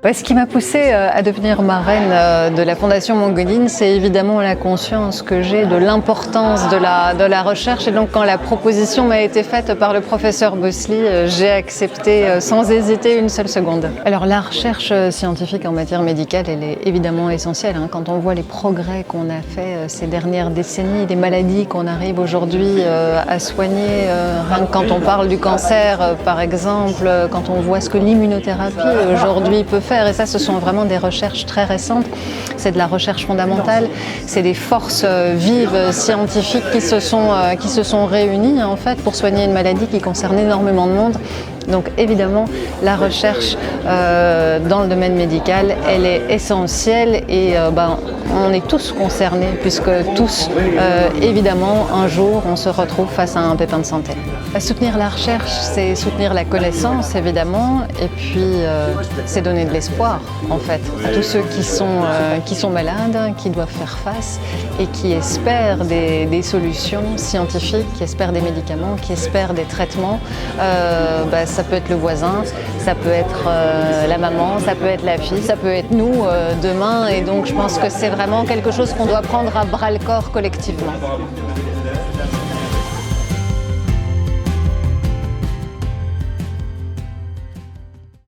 Ce qui m'a poussée à devenir marraine de la Fondation Mongoline, c'est évidemment la conscience que j'ai de l'importance de la recherche. Et donc quand la proposition m'a été faite par le professeur Bossely, j'ai accepté sans hésiter une seule seconde. Alors la recherche scientifique en matière médicale, elle est évidemment essentielle. Quand on voit les progrès qu'on a fait ces dernières décennies, les maladies qu'on arrive aujourd'hui à soigner, quand on parle du cancer par exemple, quand on voit ce que l'immunothérapie aujourd'hui peut faire. Et ça, ce sont vraiment des recherches très récentes. C'est de la recherche fondamentale. C'est des forces vives scientifiques qui se sont réunies en fait pour soigner une maladie qui concerne énormément de monde. Donc évidemment, la recherche dans le domaine médical, elle est essentielle et on est tous concernés puisque tous, évidemment, un jour, on se retrouve face à un pépin de santé. Soutenir la recherche, c'est soutenir la connaissance, évidemment, et puis c'est donner de l'espoir, en fait, à tous ceux qui sont malades, qui doivent faire face et qui espèrent des solutions scientifiques, qui espèrent des médicaments, qui espèrent des traitements. Ça peut être le voisin, ça peut être la maman, ça peut être la fille, ça peut être nous demain. Et donc je pense que c'est vraiment quelque chose qu'on doit prendre à bras le corps collectivement.